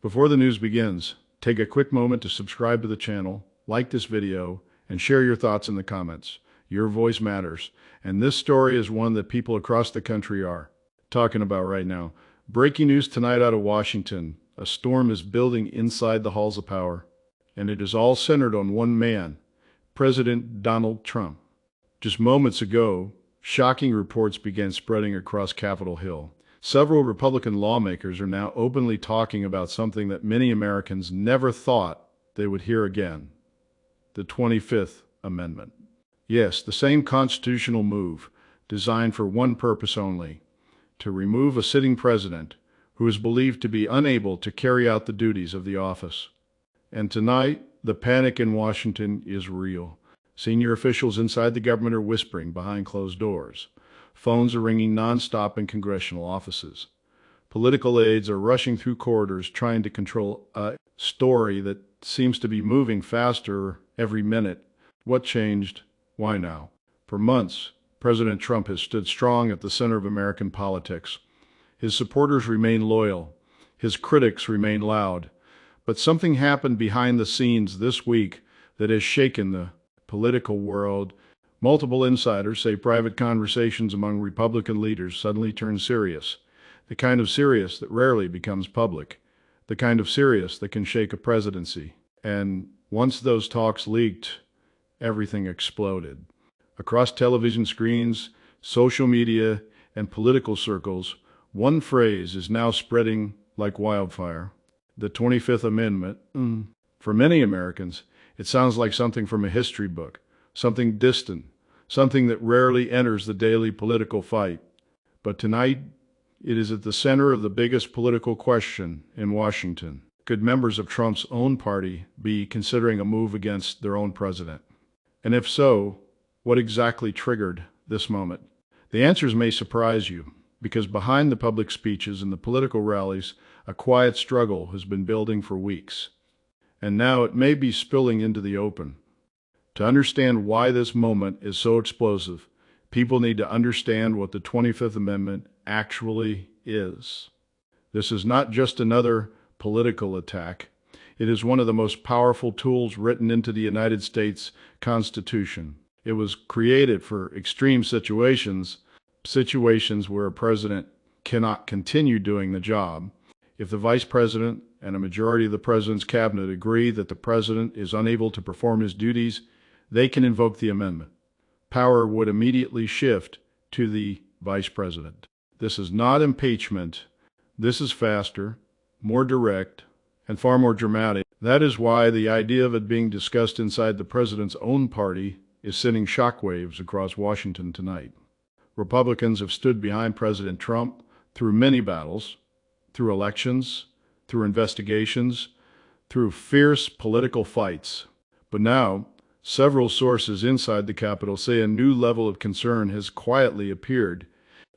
Before the news begins, take a quick moment to subscribe to the channel, like this video, and share your thoughts in the comments. Your voice matters, and this story is one that people across the country are talking about right now. Breaking news tonight out of Washington. A storm is building inside the halls of power, and it is all centered on one man, President Donald Trump. Just moments ago, shocking reports began spreading across Capitol Hill. Several Republican lawmakers are now openly talking about something that many Americans never thought they would hear again: the 25th Amendment. Yes, the same constitutional move, designed for one purpose only: to remove a sitting president who is believed to be unable to carry out the duties of the office. And tonight, the panic in Washington is real. Senior officials inside the government are whispering behind closed doors. Phones are ringing nonstop in congressional offices. Political aides are rushing through corridors trying to control a story that seems to be moving faster every minute. What changed? Why now? For months, President Trump has stood strong at the center of American politics. His supporters remain loyal. His critics remain loud. But something happened behind the scenes this week that has shaken the political world. Multiple insiders say private conversations among Republican leaders suddenly turned serious. The kind of serious that rarely becomes public. The kind of serious that can shake a presidency. And once those talks leaked, everything exploded. Across television screens, social media, and political circles, one phrase is now spreading like wildfire: the 25th Amendment. For many Americans, it sounds like something from a history book, something distant, something that rarely enters the daily political fight. But tonight, it is at the center of the biggest political question in Washington. Could members of Trump's own party be considering a move against their own president? And if so, what exactly triggered this moment? The answers may surprise you, because behind the public speeches and the political rallies, a quiet struggle has been building for weeks. And now it may be spilling into the open. To understand why this moment is so explosive, people need to understand what the 25th Amendment actually is. This is not just another political attack. It is one of the most powerful tools written into the United States Constitution. It was created for extreme situations where a president cannot continue doing the job. If the vice president and a majority of the president's cabinet agree that the president is unable to perform his duties, they can invoke the amendment. Power would immediately shift to the vice president. This is not impeachment. This is faster, more direct, and far more dramatic. That is why the idea of it being discussed inside the president's own party is sending shockwaves across Washington tonight. Republicans have stood behind President Trump through many battles, through elections, through investigations, through fierce political fights. But now, several sources inside the Capitol say a new level of concern has quietly appeared.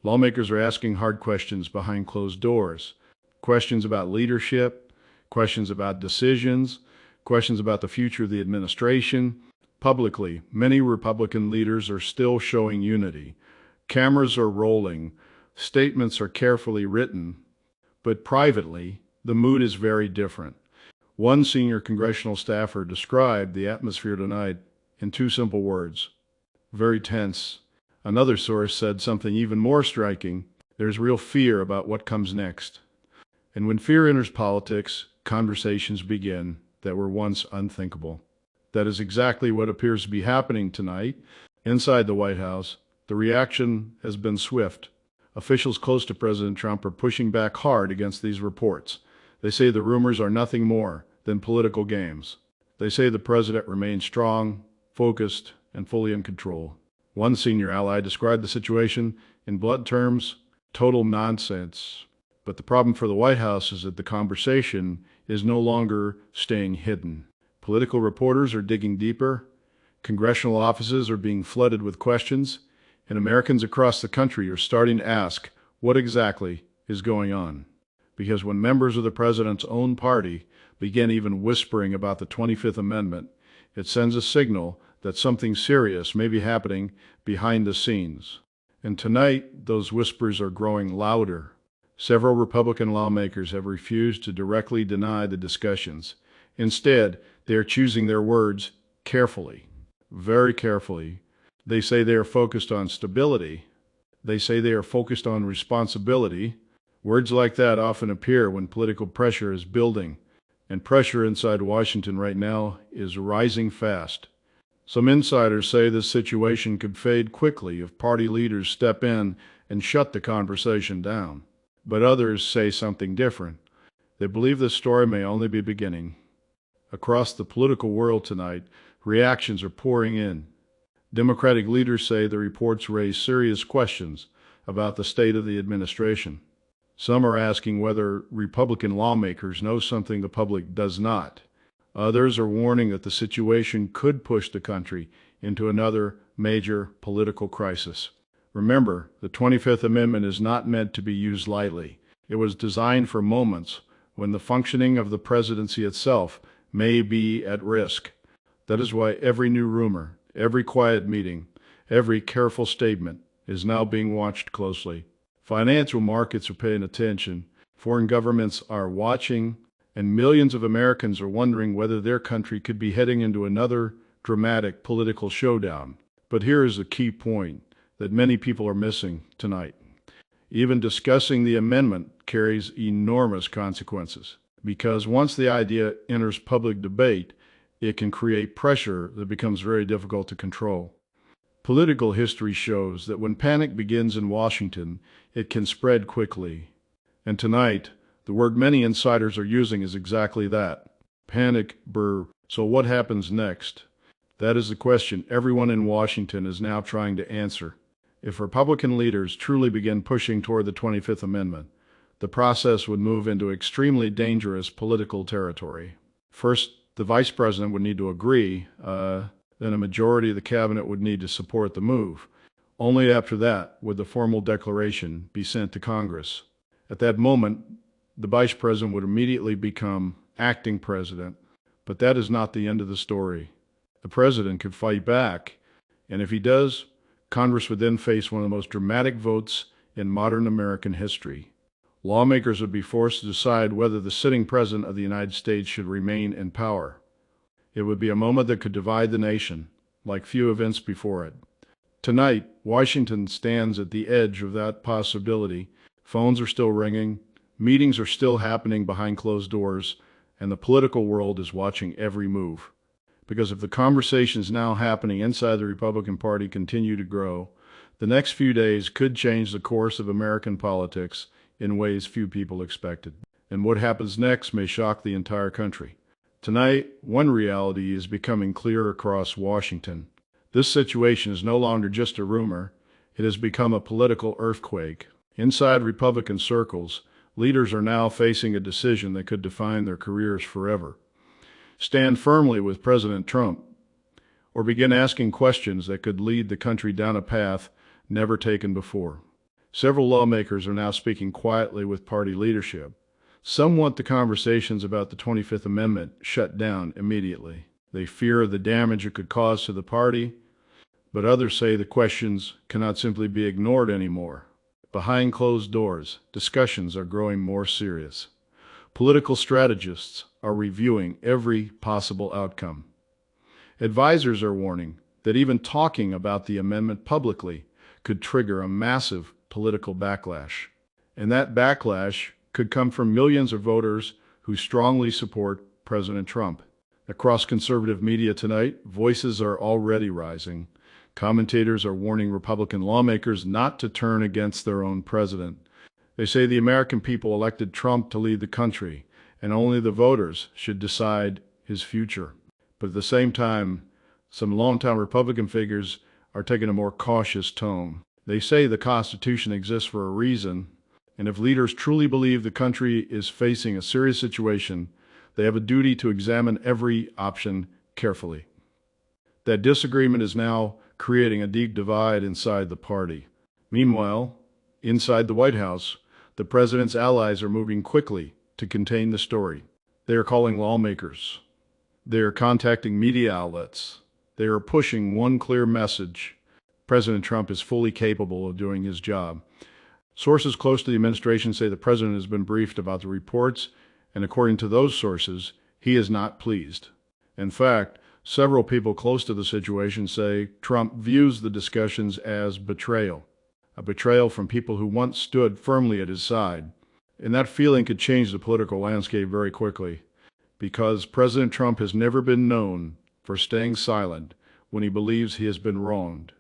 Lawmakers are asking hard questions behind closed doors. Questions about leadership, questions about decisions, questions about the future of the administration. Publicly, many Republican leaders are still showing unity. Cameras are rolling, statements are carefully written, but privately, the mood is very different. One senior congressional staffer described the atmosphere tonight in two simple words: very tense. Another source said something even more striking: there's real fear about what comes next. And when fear enters politics, conversations begin that were once unthinkable. That is exactly what appears to be happening tonight. Inside the White House, the reaction has been swift. Officials close to President Trump are pushing back hard against these reports. They say the rumors are nothing more than political games. They say the president remains strong, focused, and fully in control. One senior ally described the situation in blunt terms: total nonsense. But the problem for the White House is that the conversation is no longer staying hidden. Political reporters are digging deeper, congressional offices are being flooded with questions, and Americans across the country are starting to ask what exactly is going on. Because when members of the president's own party begin even whispering about the 25th Amendment, it sends a signal that something serious may be happening behind the scenes. And tonight, those whispers are growing louder. Several Republican lawmakers have refused to directly deny the discussions. Instead, they are choosing their words carefully, very carefully. They say they are focused on stability. They say they are focused on responsibility. Words like that often appear when political pressure is building, and pressure inside Washington right now is rising fast. Some insiders say this situation could fade quickly if party leaders step in and shut the conversation down. But others say something different. They believe this story may only be beginning. Across the political world tonight, reactions are pouring in. Democratic leaders say the reports raise serious questions about the state of the administration. Some are asking whether Republican lawmakers know something the public does not. Others are warning that the situation could push the country into another major political crisis. Remember, the 25th Amendment is not meant to be used lightly. It was designed for moments when the functioning of the presidency itself may be at risk. That is why every new rumor, every quiet meeting, every careful statement is now being watched closely. Financial markets are paying attention, foreign governments are watching, and millions of Americans are wondering whether their country could be heading into another dramatic political showdown. But here is a key point that many people are missing tonight. Even discussing the amendment carries enormous consequences, because once the idea enters public debate, it can create pressure that becomes very difficult to control. Political history shows that when panic begins in Washington, it can spread quickly. And tonight, the word many insiders are using is exactly that. Panic, brr. So what happens next? That is the question everyone in Washington is now trying to answer. If Republican leaders truly begin pushing toward the 25th Amendment, the process would move into extremely dangerous political territory. First, the vice president would need to agree, then a majority of the cabinet would need to support the move. Only after that would the formal declaration be sent to Congress. At that moment, the vice president would immediately become acting president. But that is not the end of the story. The president could fight back, and if he does, Congress would then face one of the most dramatic votes in modern American history. Lawmakers would be forced to decide whether the sitting president of the United States should remain in power. It would be a moment that could divide the nation, like few events before it. Tonight, Washington stands at the edge of that possibility. Phones are still ringing, meetings are still happening behind closed doors, and the political world is watching every move. Because if the conversations now happening inside the Republican Party continue to grow, the next few days could change the course of American politics in ways few people expected. And what happens next may shock the entire country. Tonight, one reality is becoming clear across Washington. This situation is no longer just a rumor. It has become a political earthquake. Inside Republican circles, leaders are now facing a decision that could define their careers forever. Stand firmly with President Trump, or begin asking questions that could lead the country down a path never taken before. Several lawmakers are now speaking quietly with party leadership. Some want the conversations about the 25th Amendment shut down immediately. They fear the damage it could cause to the party, but others say the questions cannot simply be ignored anymore. Behind closed doors, discussions are growing more serious. Political strategists are reviewing every possible outcome. Advisors are warning that even talking about the amendment publicly could trigger a massive political backlash. And that backlash could come from millions of voters who strongly support President Trump. Across conservative media tonight, voices are already rising. Commentators are warning Republican lawmakers not to turn against their own president. They say the American people elected Trump to lead the country, and only the voters should decide his future. But at the same time, some longtime Republican figures are taking a more cautious tone. They say the Constitution exists for a reason, and if leaders truly believe the country is facing a serious situation, they have a duty to examine every option carefully. That disagreement is now creating a deep divide inside the party. Meanwhile, inside the White House, the president's allies are moving quickly to contain the story. They are calling lawmakers. They are contacting media outlets. They are pushing one clear message: President Trump is fully capable of doing his job. Sources close to the administration say the president has been briefed about the reports, and according to those sources, he is not pleased. In fact, several people close to the situation say Trump views the discussions as betrayal, a betrayal from people who once stood firmly at his side. And that feeling could change the political landscape very quickly, because President Trump has never been known for staying silent when he believes he has been wronged.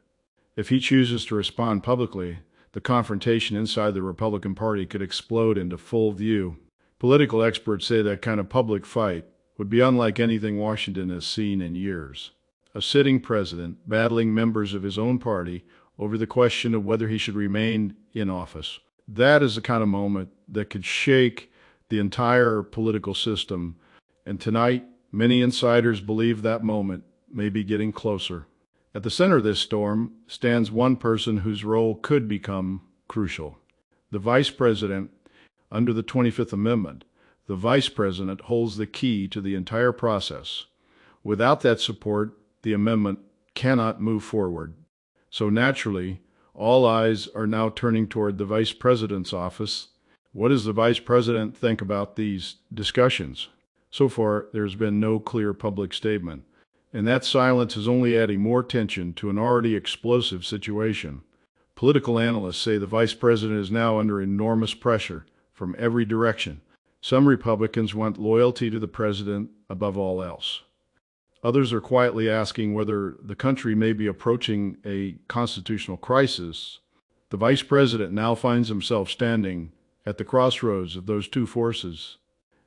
If he chooses to respond publicly, the confrontation inside the Republican Party could explode into full view. Political experts say that kind of public fight would be unlike anything Washington has seen in years. A sitting president battling members of his own party over the question of whether he should remain in office. That is the kind of moment that could shake the entire political system. And tonight, many insiders believe that moment may be getting closer. At the center of this storm stands one person whose role could become crucial. The vice president. Under the 25th Amendment, the vice president holds the key to the entire process. Without that support, the amendment cannot move forward. So naturally, all eyes are now turning toward the vice president's office. What does the vice president think about these discussions? So far, there's been no clear public statement, and that silence is only adding more tension to an already explosive situation. Political analysts say the vice president is now under enormous pressure from every direction. Some Republicans want loyalty to the president above all else. Others are quietly asking whether the country may be approaching a constitutional crisis. The vice president now finds himself standing at the crossroads of those two forces,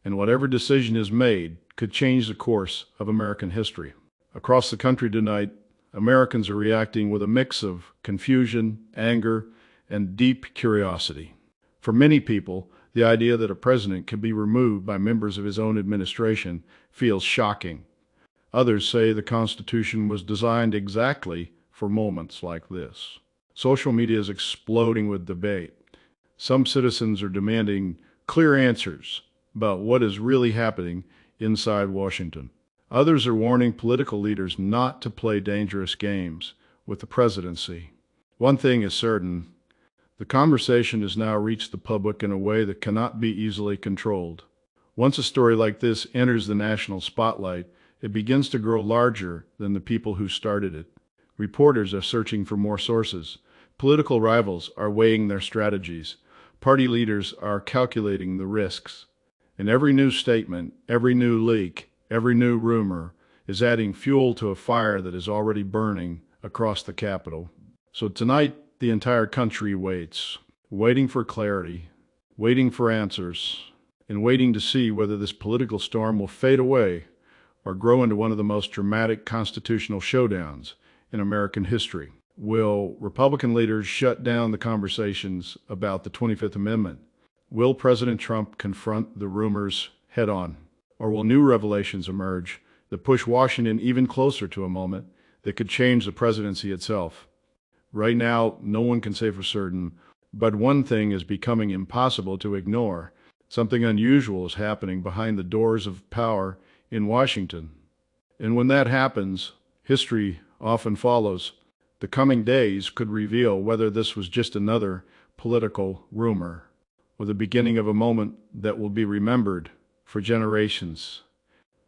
and whatever decision is made could change the course of American history. Across the country tonight, Americans are reacting with a mix of confusion, anger, and deep curiosity. For many people, the idea that a president can be removed by members of his own administration feels shocking. Others say the Constitution was designed exactly for moments like this. Social media is exploding with debate. Some citizens are demanding clear answers about what is really happening inside Washington. Others are warning political leaders not to play dangerous games with the presidency. One thing is certain. The conversation has now reached the public in a way that cannot be easily controlled. Once a story like this enters the national spotlight, it begins to grow larger than the people who started it. Reporters are searching for more sources. Political rivals are weighing their strategies. Party leaders are calculating the risks. And every new statement, every new leak, every new rumor is adding fuel to a fire that is already burning across the Capitol. So tonight, the entire country waits, waiting for clarity, waiting for answers, and waiting to see whether this political storm will fade away or grow into one of the most dramatic constitutional showdowns in American history. Will Republican leaders shut down the conversations about the 25th Amendment? Will President Trump confront the rumors head on? Or will new revelations emerge that push Washington even closer to a moment that could change the presidency itself? Right now, no one can say for certain, but one thing is becoming impossible to ignore. Something unusual is happening behind the doors of power in Washington. And when that happens, history often follows. The coming days could reveal whether this was just another political rumor or the beginning of a moment that will be remembered for generations.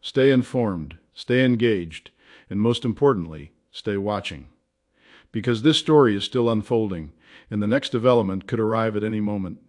Stay informed, stay engaged, and most importantly, stay watching. Because this story is still unfolding, and the next development could arrive at any moment.